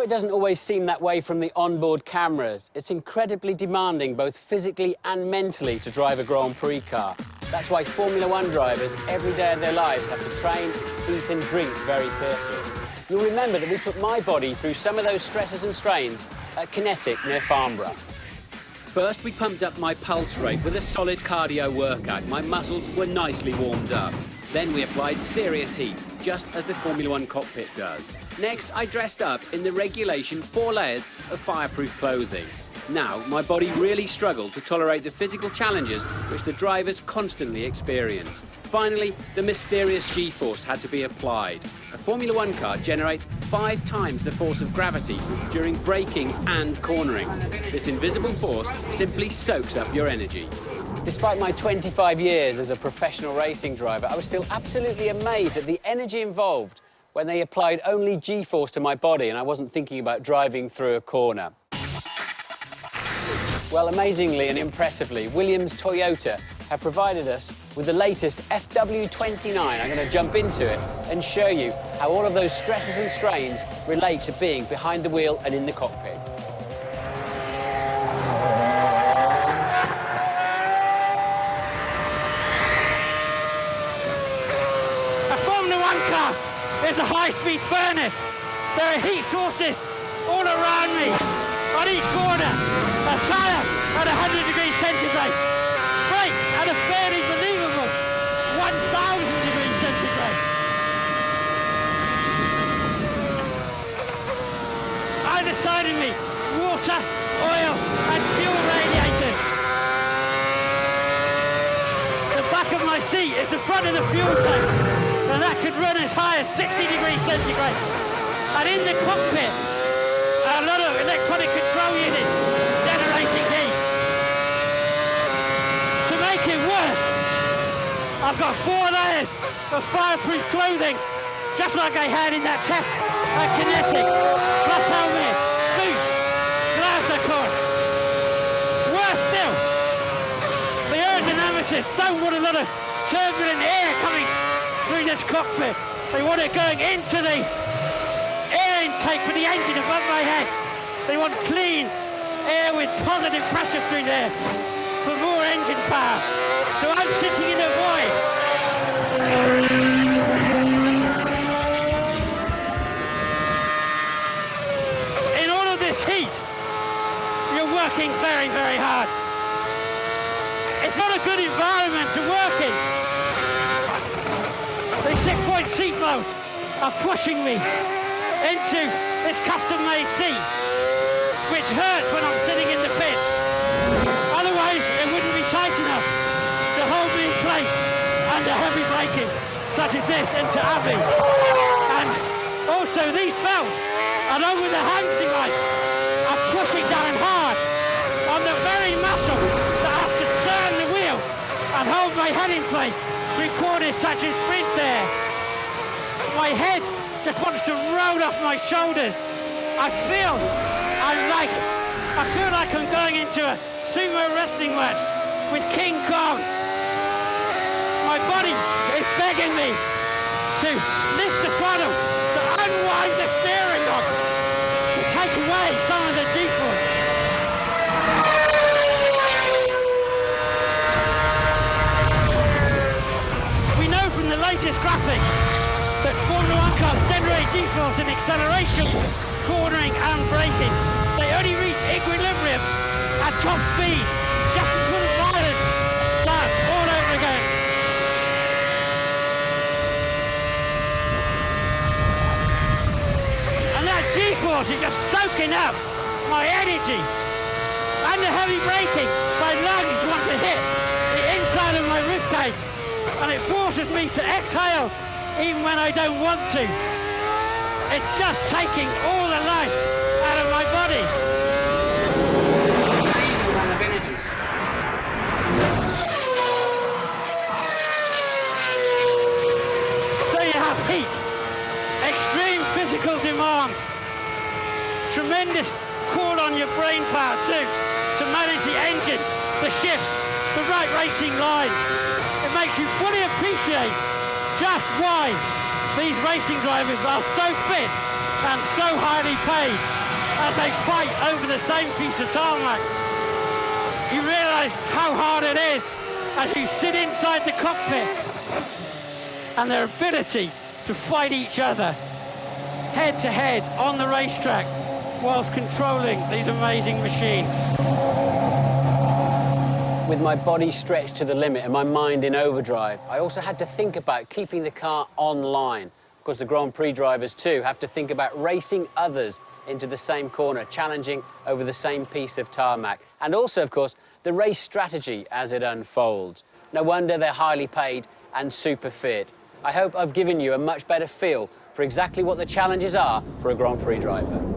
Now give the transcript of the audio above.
it doesn't always seem that way from the onboard cameras, it's incredibly demanding both physically and mentally to drive a Grand Prix car. That's why Formula One drivers every day of their lives have to train, eat and drink very carefully. You'll remember that we put my body through some of those stresses and strains at Kinetic near Farnborough. First, we pumped up my pulse rate with a solid cardio workout. My muscles were nicely warmed up. Then we applied serious heat, just as the Formula One cockpit does. Next, I dressed up in the regulation 4 layers of fireproof clothing. Now, my body really struggled to tolerate the physical challenges which the drivers constantly experience. Finally, the mysterious G-force had to be applied. A Formula One car generates 5 times the force of gravity during braking and cornering. This invisible force simply soaks up your energy. Despite my 25 years as a professional racing driver, I was still absolutely amazed at the energy involved when they applied only G-force to my body and I wasn't thinking about driving through a corner. Well, amazingly and impressively, Williams Toyota have provided us with the latest FW29. I'm going to jump into it and show you how all of those stresses and strains relate to being behind the wheel and in the cockpit. A Formula One car is a high-speed furnace. There are heat sources all around me. On each corner, a tyre at 100 degrees centigrade, brakes at a barely believable 1,000 degrees centigrade. Either side of me, water, oil and fuel radiators. The back of my seat is the front of the fuel tank, and that could run as high as 60 degrees centigrade. And in the cockpit, a lot of electronic control units generating heat. To make it worse, I've got 4 layers of fireproof clothing, just like I had in that test at Kinetic, plus helmet, boots, gloves of course. Worse still, the aerodynamicists don't want a lot of turbulent air coming through this cockpit. They want it going into the air intake for the engine above my head. They want clean air with positive pressure through there for more engine power. So I'm sitting in a void. In all of this heat, you're working very, very hard. It's not a good environment to work in. The 6-point seat belts are pushing me into this custom-made seat, which hurts when I'm sitting in the pits. Otherwise, it wouldn't be tight enough to hold me in place under heavy braking, such as this into Abbey. And also these belts, along with the hands device, are pushing down hard on the very muscle that has to turn the wheel and hold my head in place through corners such as bridge there. My head just wants to roll off my shoulders. I feel like I'm going into a sumo wrestling match with King Kong. My body is begging me to lift the throttle, to unwind the steering knob, to take away some of the G-force. We know from the latest graphics that Formula One cars generate G-force in acceleration, cornering and braking. They only reach equilibrium at top speed, just before the violence starts all over again. And that G-force is just soaking up my energy. And the heavy braking, my lungs want to hit the inside of my ribcage, and it forces me to exhale even when I don't want to. It's just taking all the life out of my body. Amazing amount of energy. So you have heat, extreme physical demands, tremendous call on your brain power too, to manage the engine, the shift, the right racing line. It makes you fully appreciate just why these racing drivers are so fit and so highly paid as they fight over the same piece of tarmac. You realise how hard it is as you sit inside the cockpit, and their ability to fight each other head to head on the racetrack whilst controlling these amazing machines. With my body stretched to the limit and my mind in overdrive, I also had to think about keeping the car online. Of course, the Grand Prix drivers too have to think about racing others into the same corner, challenging over the same piece of tarmac. And also, of course, the race strategy as it unfolds. No wonder they're highly paid and super fit. I hope I've given you a much better feel for exactly what the challenges are for a Grand Prix driver.